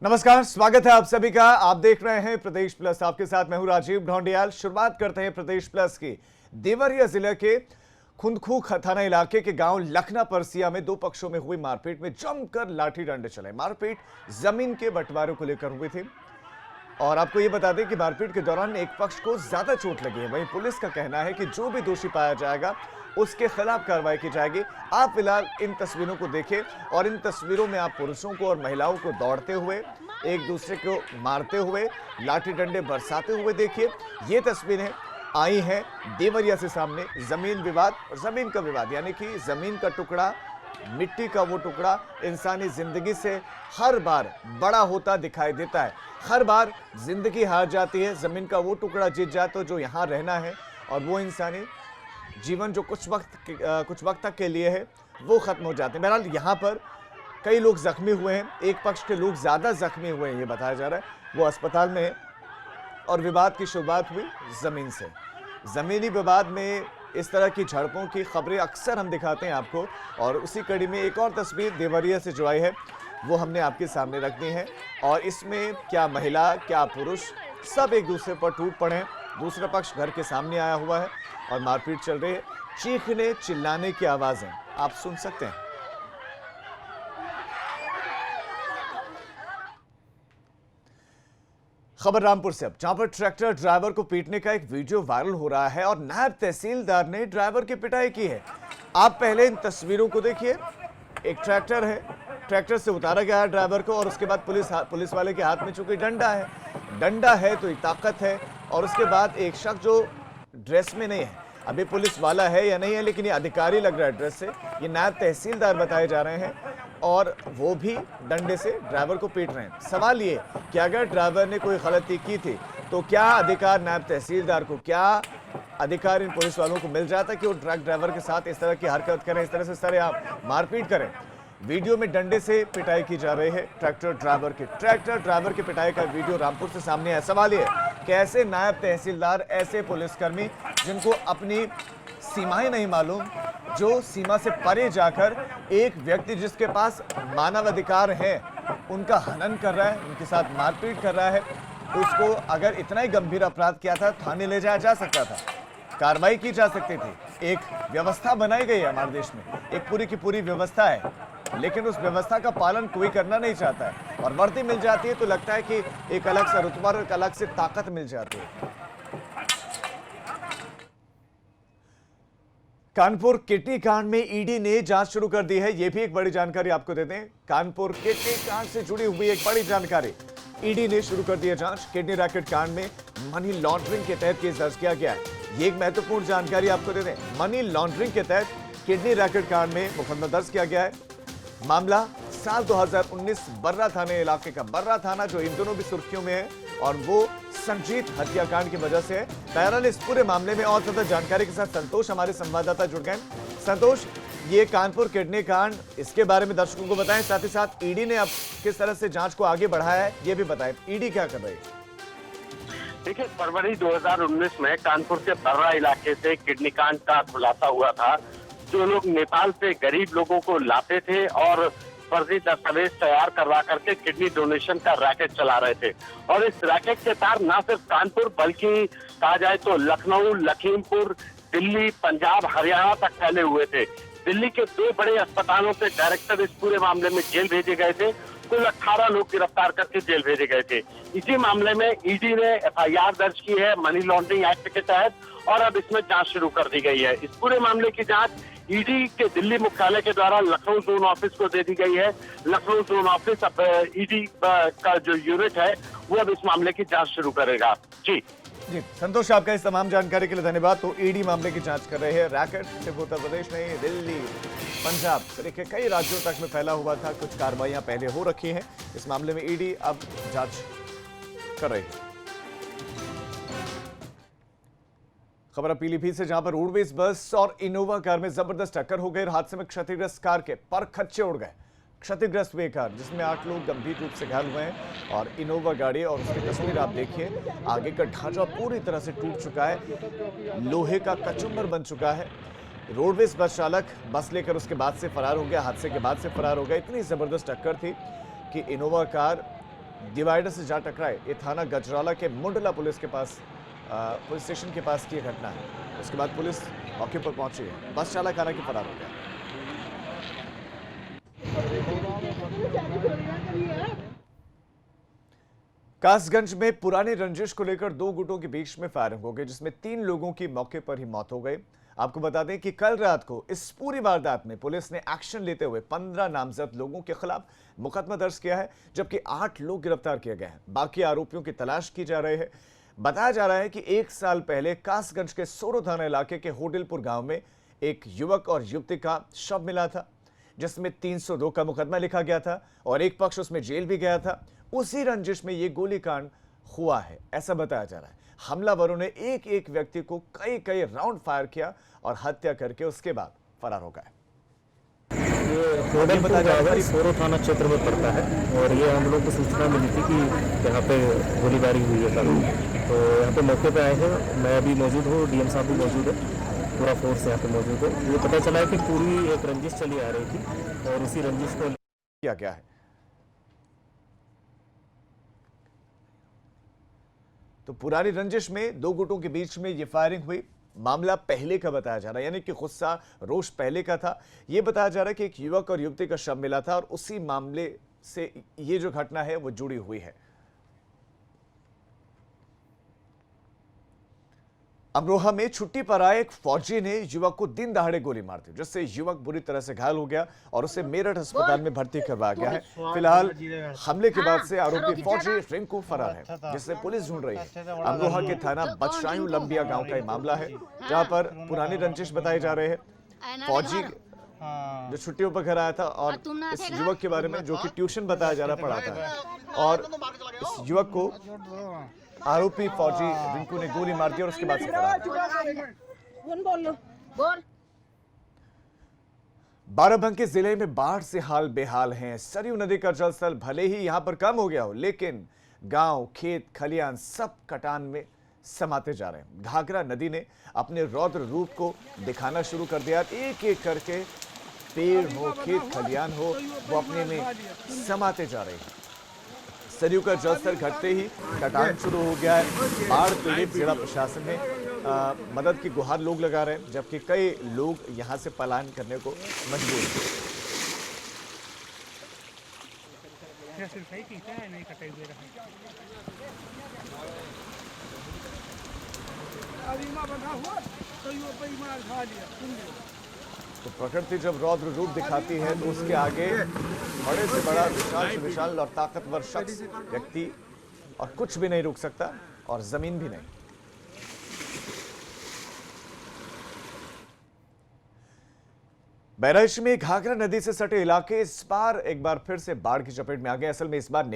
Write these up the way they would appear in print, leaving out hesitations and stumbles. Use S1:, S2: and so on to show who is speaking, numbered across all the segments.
S1: नमस्कार, स्वागत है आप सभी का। आप देख रहे हैं प्रदेश प्लस। आपके साथ मैं हूं राजीव ढोंडियाल। शुरुआत करते हैं प्रदेश प्लस की। देवरिया जिले के खुंदखू थाना इलाके के गांव लखना परसिया में दो पक्षों में हुई मारपीट में जमकर लाठी डंडे चले। मारपीट जमीन के बंटवारे को लेकर हुई थी और आपको यह बता दें कि मारपीट के दौरान एक पक्ष को ज्यादा चोट लगी है। वहीं पुलिस का कहना है कि जो भी दोषी पाया जाएगा उसके खिलाफ कार्रवाई की जाएगी। आप फिलहाल इन तस्वीरों को देखें और इन तस्वीरों में आप पुरुषों को और महिलाओं को दौड़ते हुए, एक दूसरे को मारते हुए, लाठी डंडे बरसाते हुए देखिए। ये तस्वीरें आई हैं देवरिया से सामने। जमीन विवाद और जमीन का विवाद, यानी कि जमीन का टुकड़ा, मिट्टी का वो टुकड़ा इंसानी जिंदगी से हर बार बड़ा होता दिखाई देता है। हर बार जिंदगी हार जाती है, जमीन का वो टुकड़ा जीत जाए तो जो यहाँ रहना है और वो इंसानी जीवन जो कुछ वक्त तक के लिए है वो खत्म हो जाते हैं। बहरहाल यहाँ पर कई लोग जख्मी हुए हैं। एक पक्ष के लोग ज्यादा जख्मी हुए हैं, ये बताया जा रहा है। वो अस्पताल में है और विवाद की शुरुआत हुई जमीन से। जमीनी विवाद में इस तरह की झड़पों की खबरें अक्सर हम दिखाते हैं आपको, और उसी कड़ी में एक और तस्वीर देवरिया से जो आई है वो हमने आपके सामने रख दी है। और इसमें क्या महिला क्या पुरुष सब एक दूसरे पर टूट पड़े हैं। दूसरा पक्ष घर के सामने आया हुआ है और मारपीट चल रही है। चीखने चिल्लाने की आवाजें आप सुन सकते हैं। खबर रामपुर से अब, जहां पर ट्रैक्टर ड्राइवर को पीटने का एक वीडियो वायरल हो रहा है और नायब तहसीलदार ने ड्राइवर की पिटाई की है। आप पहले इन तस्वीरों को देखिए। एक ट्रैक्टर है, ट्रैक्टर से उतारा गया है ड्राइवर को और उसके बाद पुलिस वाले के हाथ में चूंकि डंडा है तो ये ताकत है। और उसके बाद एक शख्स जो ड्रेस में नहीं है, अभी पुलिस वाला है या नहीं है लेकिन ये अधिकारी लग रहा है ड्रेस से, ये नायब तहसीलदार बताए जा रहे हैं और वो भी डंडे से ड्राइवर को पीट रहे हैं। सवाल ये कि अगर ड्राइवर ने कोई गलती की थी तो क्या अधिकार नायब तहसीलदार को, क्या अधिकार इन पुलिस वालों को मिल जाता कि वो ट्रक ड्राइवर के साथ इस तरह की हरकत करें, इस तरह आप मारपीट करें। वीडियो में डंडे से पिटाई की जा रही है ट्रैक्टर ड्राइवर की पिटाई का वीडियो रामपुर से सामने है। सवाल ये कैसे नायब तहसीलदार, ऐसे पुलिसकर्मी जिनको अपनी सीमाएं नहीं मालूम, जो सीमा से परे जाकर एक व्यक्ति जिसके पास मानवाधिकार है उनका हनन कर रहा है, उनके साथ मारपीट कर रहा है, उसको अगर इतना ही गंभीर अपराध किया था थाने ले जाया जा सकता था, कार्रवाई की जा सकती थी। एक व्यवस्था बनाई गई है हमारे देश में, एक पूरी की पूरी व्यवस्था है, लेकिन उस व्यवस्था का पालन कोई करना नहीं चाहता है। और वर्दी मिल जाती है तो लगता है कि एक अलग सा रुतबा और एक अलग से ताकत मिल जाती है। कानपुर किडनी कांड में ईडी ने जांच शुरू कर दी है। यह भी एक बड़ी जानकारी आपको देते हैं। कानपुर किडनी कांड से जुड़ी हुई एक बड़ी जानकारी, ईडी ने शुरू कर दी है जांच। किडनी रैकेट कांड में मनी लॉन्ड्रिंग के तहत केस दर्ज किया गया है। ये एक महत्वपूर्ण जानकारी आपको देते हैं। मनी लॉन्ड्रिंग के तहत किडनी रैकेट कांड में मुकदमा दर्ज किया गया है। मामला साल 2019 बर्रा थाने इलाके का, बर्रा थाना जो इन दोनों भी सुर्खियों में है और वो संजीत हत्याकांड की वजह से है। बहरहाल इस पूरे मामले में और ज्यादा जानकारी के साथ संतोष हमारे संवाददाता जुड़ गए। संतोष, ये कानपुर किडनी कांड, इसके बारे में दर्शकों को बताएं, साथ ही साथ ईडी ने अब किस तरह से जांच को आगे बढ़ाया है ये भी बताएं। ईडी क्या कर रही है?
S2: देखिए, फरवरी 2019 में कानपुर के बर्रा इलाके से किडनी कांड का खुलासा हुआ था। जो लोग नेपाल से गरीब लोगों को लाते थे और फर्जी दस्तावेज तैयार करवा करके किडनी डोनेशन का रैकेट चला रहे थे, और इस रैकेट के तार न सिर्फ कानपुर बल्कि कहा जाए तो लखनऊ, लखीमपुर, दिल्ली, पंजाब, हरियाणा तक फैले हुए थे। दिल्ली के 2 बड़े अस्पतालों से डायरेक्टर इस पूरे मामले में जेल भेजे गए थे। कुल 18 लोग गिरफ्तार करके जेल भेजे गए थे। इसी मामले में ईडी ने एफआईआर दर्ज की है मनी लॉन्ड्रिंग एक्ट के तहत, और अब इसमें जांच शुरू कर दी गई है। इस पूरे मामले की जांच ईडी के दिल्ली मुख्यालय के द्वारा लखनऊ जोन ऑफिस को दे दी गई है। लखनऊ जोन ऑफिस अब ईडी का जो यूनिट है वो अब इस मामले की जांच शुरू करेगा। जी
S1: संतोष, आपका इस तमाम जानकारी के लिए धन्यवाद। तो ईडी मामले की जांच कर रहे हैं। रैकेट सिर्फ उत्तर प्रदेश नहीं, दिल्ली, पंजाब तरीके कई राज्यों तक में फैला हुआ था। कुछ कार्रवाइयां पहले हो रखी हैं। इस मामले में ईडी अब जांच कर रही है। खबर पीलीभीत से, जहां पर रोडवेज बस और इनोवा कार में जबरदस्त टक्कर हो गई। हादसे में क्षतिग्रस्त कार के पर खच्चे उड़ गए। क्षतिग्रस्त हुए कार जिसमें 8 लोग गंभीर रूप से घायल हुए हैं और इनोवा गाड़ी, और उसकी तस्वीर आप देखिए, आगे का ढांचा पूरी तरह से टूट चुका है, लोहे का कचुम्बर बन चुका है। रोडवेज बस चालक बस लेकर उसके बाद से फरार हो गया, हादसे के बाद से फरार हो गया। इतनी जबरदस्त टक्कर थी कि इनोवा कार डिवाइडर से जा टकराए। ये थाना गजराला के मुंडला पुलिस स्टेशन के पास की घटना है। उसके बाद पुलिस मौके पर पहुंची है। बस चालक हालांकि फरार हो गया। कासगंज में पुरानी रंजिश को लेकर दो गुटों के बीच में फायरिंग हो गई, जिसमें 3 लोगों की मौके पर ही मौत हो गई। आपको बता दें कि कल रात को इस पूरी वारदात में पुलिस ने एक्शन लेते हुए 15 नामजद लोगों के खिलाफ मुकदमा दर्ज किया है, जबकि 8 लोग गिरफ्तार किए गए हैं। बाकी आरोपियों की तलाश की जा रही है। बताया जा रहा है कि 1 साल पहले कासगंज के सोरो थाना इलाके के होडिलपुर गांव में एक युवक और युवती का शव मिला था, जिसमें 302 का मुकदमा लिखा गया था और एक पक्ष उसमें जेल भी गया था। उसी रंजिश में ये गोलीकांड हुआ है, ऐसा बताया जा रहा है। हमलावरों ने एक एक व्यक्ति को कई राउंड फायर किया और हत्या करके उसके बाद फरार हो गए।
S3: ये बताया जा रहा है सोरो थाना क्षेत्र में पड़ता है और ये हम लोग को सूचना मिली थी कि यहाँ पे गोलीबारी हुई है कल। तो यहाँ पे मौके पे आए हैं, मैं अभी मौजूद हूँ, डीएम साहब भी मौजूद है, पूरा फोर्स यहाँ पे मौजूद है। ये पता चला है कि पूरी एक रंजिश चली आ रही थी और उसी रंजिश को
S1: किया गया है। तो पुरानी रंजिश में 2 गुटों के बीच में ये फायरिंग हुई। मामला पहले का बताया जा रहा है, यानी कि गुस्सा रोष पहले का था। यह बताया जा रहा है कि एक युवक और युवती का शव मिला था और उसी मामले से ये जो घटना है वो जुड़ी हुई है। अमरोहा में छुट्टी पर आए एक फौजी ने युवक को दिन दहाड़े गोली मार दी, जिससे युवक बुरी तरह से घायल हो गया और उसे मेरठ अस्पताल में भर्ती करवाया गया है। फिलहाल हमले के बाद से आरोपी फौजी रिंकू फरार है, जिससे पुलिस ढूंढ रही है। अमरोहा के थाना बदशायू लंबिया गांव का ये मामला है, जहां पर पुरानी रंजिश बताई जा रहे हैं। फौजी जो छुट्टियों पर घर आया था और इस युवक के बारे में, जो कि ट्यूशन बताया जा रहा, पढ़ाता है, और इस युवक को आरोपी फौजी रिंकू ने गोली मार दी और उसके बाद से फरार। बाराबंकी जिले में बाढ़ से हाल बेहाल हैं। सरयू नदी का जलस्तर भले ही यहां पर कम हो गया हो, लेकिन गांव, खेत, खलियान सब कटान में समाते जा रहे हैं। घाघरा नदी ने अपने रौद्र रूप को दिखाना शुरू कर दिया। एक एक करके पेड़ हो, खेत खलियान हो, वो अपने में समाते जा रहे हैं। सरयू का जलस्तर घटते ही कटान शुरू हो गया है। बाढ़ पीड़ित जिला प्रशासन ने मदद की गुहार लोग लगा रहे हैं, जबकि कई लोग यहां से पलायन करने को मजबूर हैं। तो प्रकृति जब रौद्र रूप दिखाती है तो उसके आगे बड़े से बड़ा, विशाल से विशाल और ताकतवर शख्स, व्यक्ति और कुछ भी नहीं रुक सकता, और जमीन भी नहीं। बहराइच में घाघरा नदी से सटे इलाके इस बार एक बार फिर से बाढ़ की चपेट में आ गए। असल में इस बार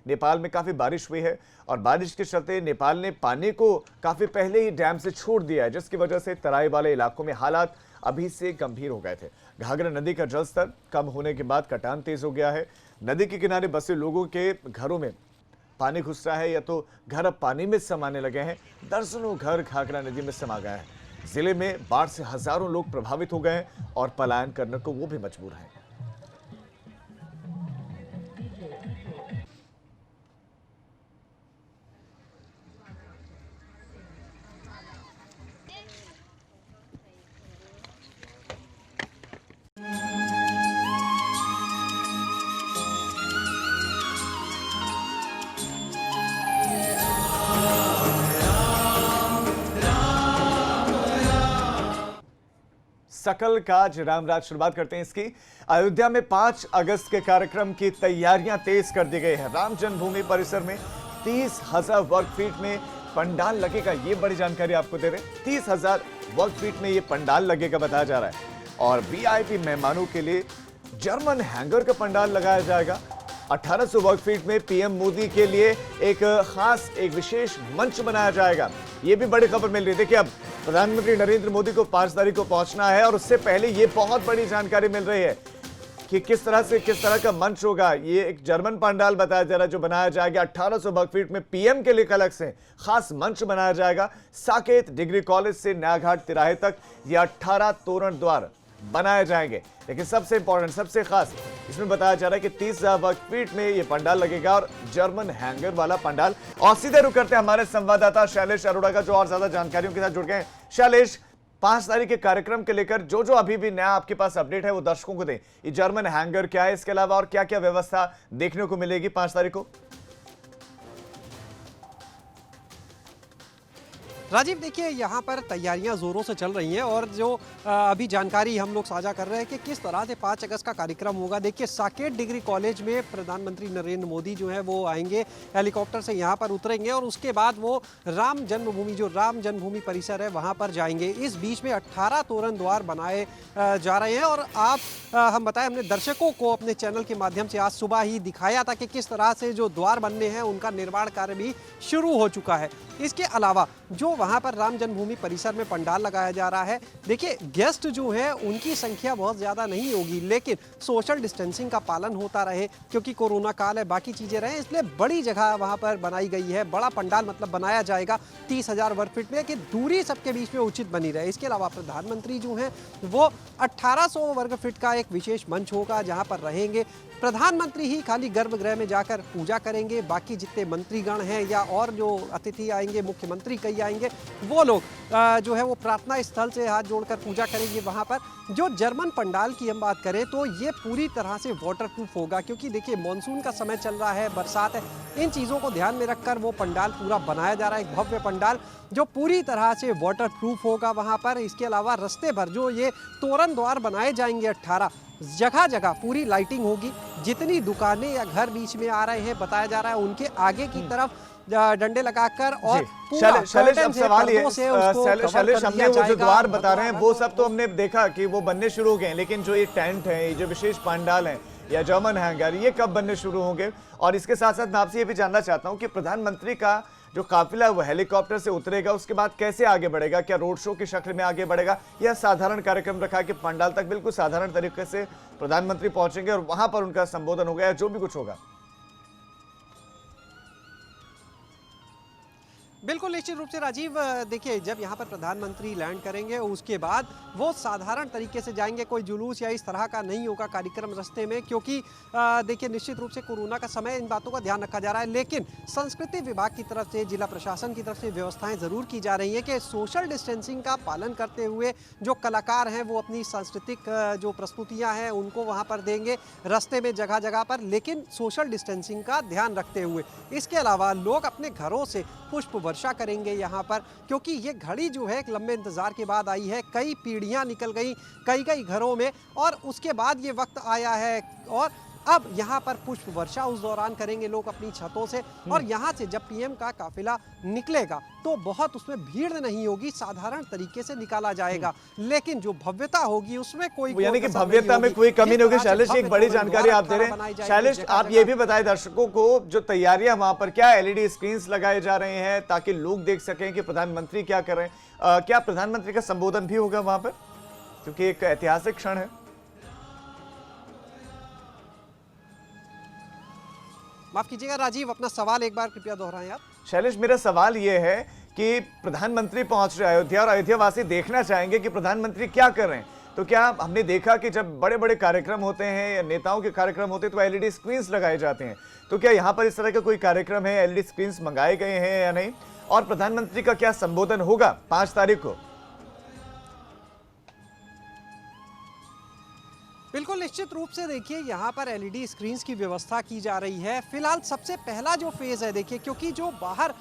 S1: नेपाल में काफी बारिश हुई है और बारिश के चलते नेपाल ने पानी को काफी पहले ही डैम से छोड़ दिया है, जिसकी वजह से तराई वाले इलाकों में हालात अभी से गंभीर हो गए थे। घाघरा नदी का जलस्तर कम होने के बाद कटान तेज हो गया है। नदी के किनारे बसे लोगों के घरों में पानी घुस रहा है या तो घर अब पानी में समाने लगे हैं। दर्जनों घर घाघरा नदी में समा गए हैं। जिले में बाढ़ से हजारों लोग प्रभावित हो गए हैं और पलायन करने को वो भी मजबूर हैं। सकल काज रामराज, शुरुआत करते हैं इसकी। अयोध्या में 5 अगस्त के कार्यक्रम की तैयारियां तेज कर दी गई है। राम जन्मभूमि परिसर में 30,000 वर्ग फीट में पंडाल लगेगा, ये बड़ी जानकारी आपको दे रहे हैं। 30,000 वर्ग फीट में ये पंडाल लगेगा बताया जा रहा है और वीआईपी मेहमानों के लिए जर्मन हैंगर का पंडाल लगाया जाएगा। 1800 वर्ग फीट में पीएम मोदी के लिए एक विशेष मंच बनाया जाएगा। ये भी बड़ी खबर मिल रही है। देखिए, अब प्रधानमंत्री नरेंद्र मोदी को 5 तारीख को पहुंचना है और उससे पहले ये बहुत बड़ी जानकारी मिल रही है कि किस तरह का मंच होगा। ये एक जर्मन पंडाल बताया जा रहा है जो बनाया जाएगा। 1800 वर्ग फीट में पीएम के लिए अलग से खास मंच बनाया जाएगा। साकेत डिग्री कॉलेज से नया घाट तिराहे तक ये 18 तोरण द्वार बनाए जाएंगे। लेकिन सबसे इंपॉर्टेंट, सबसे खास इसमें बताया जा रहा है कि 30,000 वर्ग फीट में ये पंडाल लगेगा और जर्मन हैंगर वाला पंडाल। और सीधे रुक करते हैं हमारे संवाददाता शैलेश अरोड़ा का, जो और ज्यादा जानकारियों के साथ जुड़ गए। शैलेश, 5 तारीख के कार्यक्रम के लेकर जो जो अभी भी नया आपके पास अपडेट है वो दर्शकों को दें। ये जर्मन हैंगर क्या है, इसके अलावा और क्या क्या व्यवस्था देखने को मिलेगी 5 तारीख को?
S4: राजीव, देखिए यहाँ पर तैयारियां जोरों से चल रही हैं और जो अभी जानकारी हम लोग साझा कर रहे हैं कि किस तरह से 5 अगस्त का कार्यक्रम होगा। देखिए, साकेत डिग्री कॉलेज में प्रधानमंत्री नरेंद्र मोदी जो है वो आएंगे, हेलीकॉप्टर से यहाँ पर उतरेंगे और उसके बाद वो राम जन्मभूमि परिसर है वहाँ पर जाएंगे। इस बीच में 18 तोरण द्वार बनाए जा रहे हैं और हम बताएं, हमने दर्शकों को अपने चैनल के माध्यम से आज सुबह ही दिखाया था कि किस तरह से जो द्वार बनने हैं उनका निर्माण कार्य भी शुरू हो चुका है। इसके अलावा जो वहां पर राम जन्मभूमि परिसर में पंडाल लगाया जा रहा है, देखिए गेस्ट जो है उनकी संख्या बहुत ज़्यादा नहीं होगी, लेकिन सोशल डिस्टेंसिंग का पालन होता रहे क्योंकि कोरोना काल है, बाकी चीज़ें रहे, इसलिए बड़ी जगह वहां पर बनाई गई है। बड़ा पंडाल मतलब बनाया जाएगा 30,000 वर्ग फीट में कि दूरी सबके बीच में उचित बनी रहे। इसके अलावा प्रधानमंत्री जो हैं वो 1800 वर्ग फीट का एक विशेष मंच होगा जहाँ पर रहेंगे। प्रधानमंत्री ही खाली गर्भगृह में जाकर पूजा करेंगे, बाकी जितने मंत्रीगण हैं या और जो अतिथि आएंगे, मुख्यमंत्री कई आएंगे, वो लोग जो है वो प्रार्थना स्थल से हाथ जोड़कर पूजा करेंगे वहाँ पर। जो जर्मन पंडाल की हम बात करें तो ये पूरी तरह से वाटरप्रूफ होगा क्योंकि देखिए मानसून का समय चल रहा है, बरसात है, इन चीज़ों को ध्यान में रखकर वो पंडाल पूरा बनाया जा रहा है। एक भव्य पंडाल जो पूरी तरह से वाटरप्रूफ होगा वहाँ पर। इसके अलावा रास्ते भर जो ये तोरण द्वार बनाए जाएंगे 18, जगह जगह पूरी लाइटिंग होगी। जितनी दुकानें या घर बीच में आ रहे हैं, बताया जा रहा है उनके आगे की तरफ डंडे लगाकर और
S1: शैलेश, अब सवाल ये शैलेश, हमने वो जो द्वार बता रहे हैं वो सब तो हमने देखा कि वो बनने शुरू हो गए, लेकिन जो ये टेंट है, ये जो विशेष पंडाल है या जर्मन हैंगर, ये कब बनने शुरू होंगे? और इसके साथ साथ मैं आपसे ये भी जानना चाहता हूँ कि प्रधानमंत्री का जो काफिला है वो हेलीकॉप्टर से उतरेगा, उसके बाद कैसे आगे बढ़ेगा? क्या रोड शो की शक्ल में आगे बढ़ेगा या साधारण कार्यक्रम रखा कि पंडाल तक बिल्कुल साधारण तरीके से प्रधानमंत्री पहुंचेंगे और वहां पर उनका संबोधन होगा या जो भी कुछ होगा?
S4: बिल्कुल निश्चित रूप से राजीव, देखिए जब यहाँ पर प्रधानमंत्री लैंड करेंगे उसके बाद वो साधारण तरीके से जाएंगे, कोई जुलूस या इस तरह का नहीं होगा कार्यक्रम रास्ते में क्योंकि देखिए निश्चित रूप से कोरोना का समय, इन बातों का ध्यान रखा जा रहा है। लेकिन संस्कृति विभाग की तरफ से, जिला प्रशासन की तरफ से व्यवस्थाएं ज़रूर की जा रही हैं कि सोशल डिस्टेंसिंग का पालन करते हुए जो कलाकार हैं वो अपनी सांस्कृतिक जो प्रस्तुतियाँ हैं उनको वहाँ पर देंगे रास्ते में जगह जगह पर, लेकिन सोशल डिस्टेंसिंग का ध्यान रखते हुए। इसके अलावा लोग अपने घरों से पुष्प वर्षा करेंगे यहाँ पर क्योंकि ये घड़ी जो है एक लंबे इंतजार के बाद आई है। कई पीढ़ियाँ निकल गई कई घरों में और उसके बाद ये वक्त आया है और अब यहाँ पर पुष्प वर्षा उस दौरान करेंगे लोग अपनी छतों से। और यहाँ से जब पीएम का काफिला निकलेगा तो बहुत उसमें भीड़ नहीं होगी, साधारण तरीके से निकाला जाएगा, लेकिन जो भव्यता होगी उसमें कोई
S1: यानी कि भव्यता में कोई कमी नहीं होगी। शैलेश, एक बड़ी जानकारी आप दे रहे हैं। शैलेश, आप ये भी बताएं दर्शकों को जो तैयारियां वहां पर, क्या एलईडी स्क्रीन लगाए जा रहे हैं ताकि लोग देख सकें कि प्रधानमंत्री क्या कर रहे हैं? क्या प्रधानमंत्री का संबोधन भी होगा वहां पर, क्योंकि एक ऐतिहासिक क्षण है?
S4: माफ कीजिएगा राजीव, अपना सवाल एक बार कृपया दोहराएं आप।
S1: शैलेश, मेरा सवाल यह है कि प्रधानमंत्री पहुंच रहे अयोध्या और अयोध्यावासी देखना चाहेंगे कि प्रधानमंत्री क्या कर रहे हैं, तो क्या हमने देखा कि जब बड़े बड़े कार्यक्रम होते हैं या नेताओं के कार्यक्रम होते हैं तो एलईडी स्क्रीन्स लगाए जाते हैं, तो क्या यहाँ पर इस तरह का कोई कार्यक्रम है, एलईडी स्क्रीन्स मंगाए गए हैं या नहीं? और प्रधानमंत्री का क्या संबोधन होगा 5 तारीख को?
S4: बिल्कुल निश्चित रूप से देखिए यहाँ पर एलईडी स्क्रीन्स की व्यवस्था की जा रही है। फिलहाल सबसे पहला जो फेज़ है देखिए, क्योंकि जो बाहर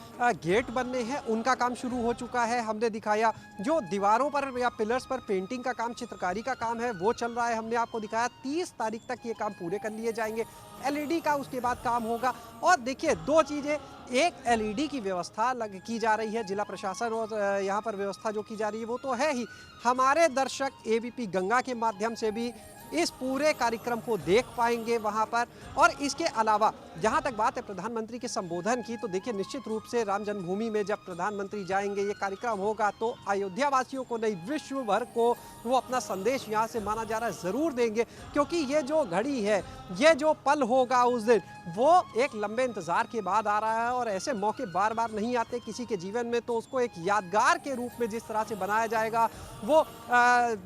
S4: गेट बनने हैं उनका काम शुरू हो चुका है, हमने दिखाया। जो दीवारों पर या पिलर्स पर पेंटिंग का काम, चित्रकारी का काम है वो चल रहा है, हमने आपको दिखाया। 30 तारीख तक ये काम पूरे कर लिए जाएंगे। एलईडी का उसके बाद काम होगा। और देखिए 2 चीज़ें, एक एलईडी की व्यवस्था की जा रही है, जिला प्रशासन और यहाँ पर व्यवस्था जो की जा रही है वो तो है ही। हमारे दर्शक एबीपी गंगा के माध्यम से भी इस पूरे कार्यक्रम को देख पाएंगे वहां पर। और इसके अलावा जहां तक बात है प्रधानमंत्री के संबोधन की, तो देखिए निश्चित रूप से राम जन्मभूमि में जब प्रधानमंत्री जाएंगे, ये कार्यक्रम होगा, तो अयोध्या वासियों को नहीं विश्व भर को वो अपना संदेश यहाँ से माना जा रहा है ज़रूर देंगे। क्योंकि ये जो घड़ी है, ये जो पल होगा उस दिन, वो एक लंबे इंतजार के बाद आ रहा है और ऐसे मौके बार बार नहीं आते किसी के जीवन में। तो उसको एक यादगार के रूप में जिस तरह से बनाया जाएगा, वो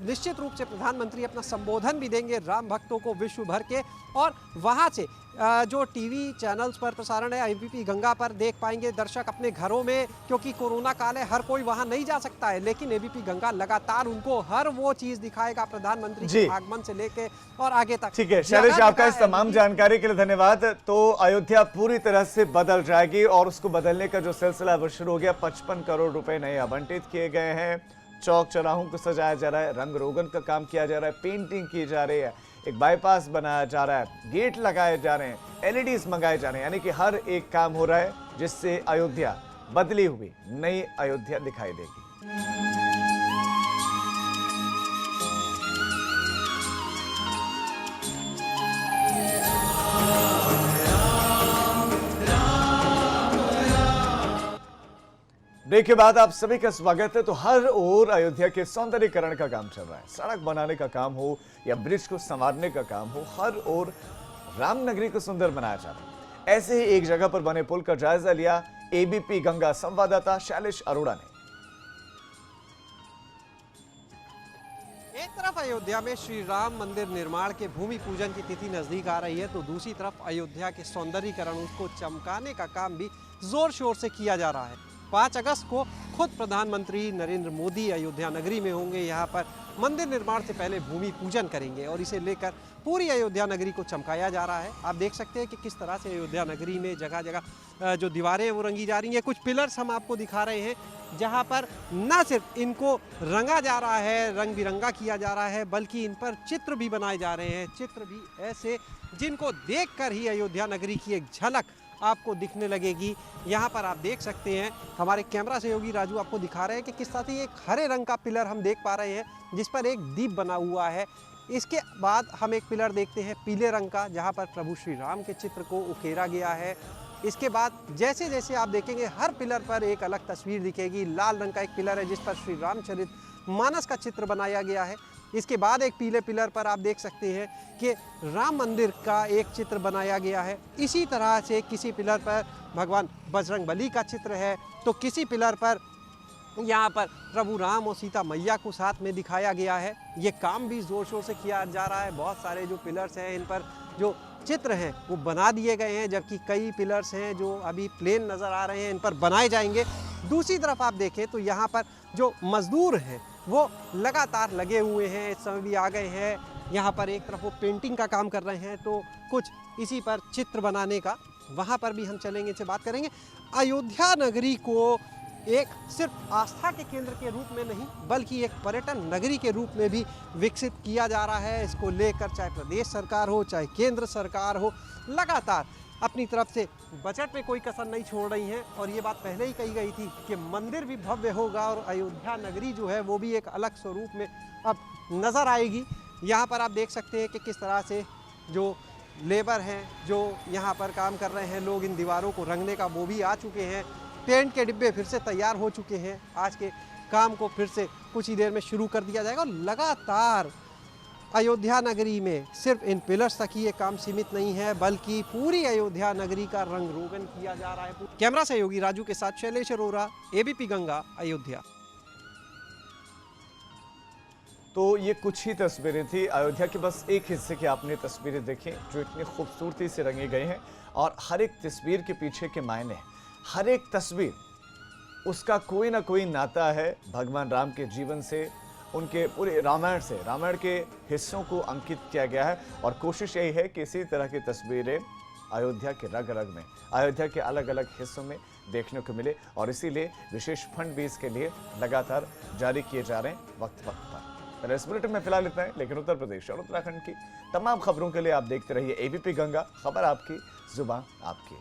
S4: निश्चित रूप से प्रधानमंत्री अपना संबोधन भी देंगे राम भक्तों को विश्व भर के। और वहाँ से जो टीवी चैनल्स पर प्रसारण है एबीपी गंगा पर देख पाएंगे दर्शक अपने घरों में, क्योंकि कोरोना काल है, हर कोई वहां नहीं जा सकता है, लेकिन एबीपी गंगा लगातार उनको हर वो चीज दिखाएगा प्रधानमंत्री के आगमन से लेके और आगे तक।
S1: ठीक है शैलेश, आपका इस तमाम जानकारी के लिए धन्यवाद। तो अयोध्या पूरी तरह से बदल जाएगी और उसको बदलने का जो सिलसिला वो शुरू हो गया। 55 करोड़ रुपए नए आवंटित किए गए हैं, चौक चौराहों को सजाया जा रहा है, रंग रोगन का काम किया जा रहा है, पेंटिंग की जा रही है, एक बाईपास बनाया जा रहा है, गेट लगाए जा रहे हैं, एलईडीज मंगाए जा रहे हैं, यानी कि हर एक काम हो रहा है जिससे अयोध्या बदली हुई नई अयोध्या दिखाई देगी। ब्रेक के बाद आप सभी का स्वागत है। तो हर ओर अयोध्या के सौंदर्यीकरण का काम चल रहा है, सड़क बनाने का काम हो या ब्रिज को संवारने का काम हो, हर ओर रामनगरी को सुंदर बनाया जा रहा है। ऐसे ही एक जगह पर बने पुल का जायजा लिया एबीपी गंगा संवाददाता शैलेश अरोड़ा ने।
S4: एक तरफ अयोध्या में श्री राम मंदिर निर्माण के भूमि पूजन की तिथि नजदीक आ रही है, तो दूसरी तरफ अयोध्या के सौंदर्यीकरण, उसको चमकाने का काम भी जोर शोर से किया जा रहा है। 5 अगस्त को खुद प्रधानमंत्री नरेंद्र मोदी अयोध्या नगरी में होंगे, यहाँ पर मंदिर निर्माण से पहले भूमि पूजन करेंगे और इसे लेकर पूरी अयोध्या नगरी को चमकाया जा रहा है। आप देख सकते हैं कि किस तरह से अयोध्या नगरी में जगह जगह जो दीवारें हैं वो रंगी जा रही हैं। कुछ पिलर्स हम आपको दिखा रहे हैं जहाँ पर न सिर्फ इनको रंगा जा रहा है, रंग बिरंगा किया जा रहा है, बल्कि इन पर चित्र भी बनाए जा रहे हैं। चित्र भी ऐसे जिनको देखकर ही अयोध्या नगरी की एक झलक आपको दिखने लगेगी। यहाँ पर आप देख सकते हैं, हमारे कैमरा सहयोगी राजू आपको दिखा रहे हैं कि किस तरह से एक हरे रंग का पिलर हम देख पा रहे हैं जिस पर एक दीप बना हुआ है। इसके बाद हम एक पिलर देखते हैं पीले रंग का, जहाँ पर प्रभु श्री राम के चित्र को उकेरा गया है। इसके बाद जैसे जैसे आप देखेंगे हर पिलर पर एक अलग तस्वीर दिखेगी। लाल रंग का एक पिलर है जिस पर श्री रामचरित मानस का चित्र बनाया गया है। इसके बाद एक पीले पिलर पर आप देख सकते हैं कि राम मंदिर का एक चित्र बनाया गया है। इसी तरह से किसी पिलर पर भगवान बजरंगबली का चित्र है, तो किसी पिलर पर यहाँ पर प्रभु राम और सीता मैया को साथ में दिखाया गया है। ये काम भी ज़ोर शोर से किया जा रहा है। बहुत सारे जो पिलर्स हैं इन पर जो चित्र हैं वो बना दिए गए हैं, जबकि कई पिलर्स हैं जो अभी प्लेन नज़र आ रहे हैं, इन पर बनाए जाएंगे। दूसरी तरफ आप देखें तो यहाँ पर जो मज़दूर हैं वो लगातार लगे हुए हैं, इस समय भी आ गए हैं। यहाँ पर एक तरफ वो पेंटिंग का काम कर रहे हैं, तो कुछ इसी पर चित्र बनाने का, वहाँ पर भी हम चलेंगे, इनसे बात करेंगे। अयोध्या नगरी को एक सिर्फ आस्था के केंद्र के रूप में नहीं बल्कि एक पर्यटन नगरी के रूप में भी विकसित किया जा रहा है। इसको लेकर चाहे प्रदेश सरकार हो चाहे केंद्र सरकार हो, लगातार अपनी तरफ से बजट में कोई कसर नहीं छोड़ रही हैं। और ये बात पहले ही कही गई थी कि मंदिर भी भव्य होगा और अयोध्या नगरी जो है वो भी एक अलग स्वरूप में अब नज़र आएगी। यहाँ पर आप देख सकते हैं कि किस तरह से जो लेबर हैं जो यहाँ पर काम कर रहे हैं, लोग इन दीवारों को रंगने का वो भी आ चुके हैं। पेंट के डिब्बे फिर से तैयार हो चुके हैं। आज के काम को फिर से कुछ ही देर में शुरू कर दिया जाएगा। और लगातार अयोध्या नगरी में सिर्फ इन पिलर्स तक ही ये काम सीमित नहीं है, बल्कि पूरी अयोध्या नगरी का रंग रोगन किया जा रहा है। कैमरा सहयोगी राजू के साथ शैलेश अरोड़ा, एबीपी गंगा, अयोध्या।
S1: तो ये कुछ ही तस्वीरें थी अयोध्या के बस एक हिस्से की आपने तस्वीरें देखी जो इतनी खूबसूरती से रंगी गई हैं। और हर एक तस्वीर के पीछे के मायने, हर एक तस्वीर उसका कोई ना कोई नाता है भगवान राम के जीवन से, उनके पूरे रामायण से, रामायण के हिस्सों को अंकित किया गया है। और कोशिश यही है कि इसी तरह की तस्वीरें अयोध्या के रग रग में, अयोध्या के अलग अलग हिस्सों में देखने को मिले। और इसीलिए विशेष फंड भी इसके लिए लगातार जारी किए जा रहे हैं वक्त वक्त पर। इस बुलेटिन में फिलहाल इतना है, लेकिन उत्तर प्रदेश और उत्तराखंड की तमाम खबरों के लिए आप देखते रहिए एबीपी गंगा, खबर आपकी, जुबान आपकी।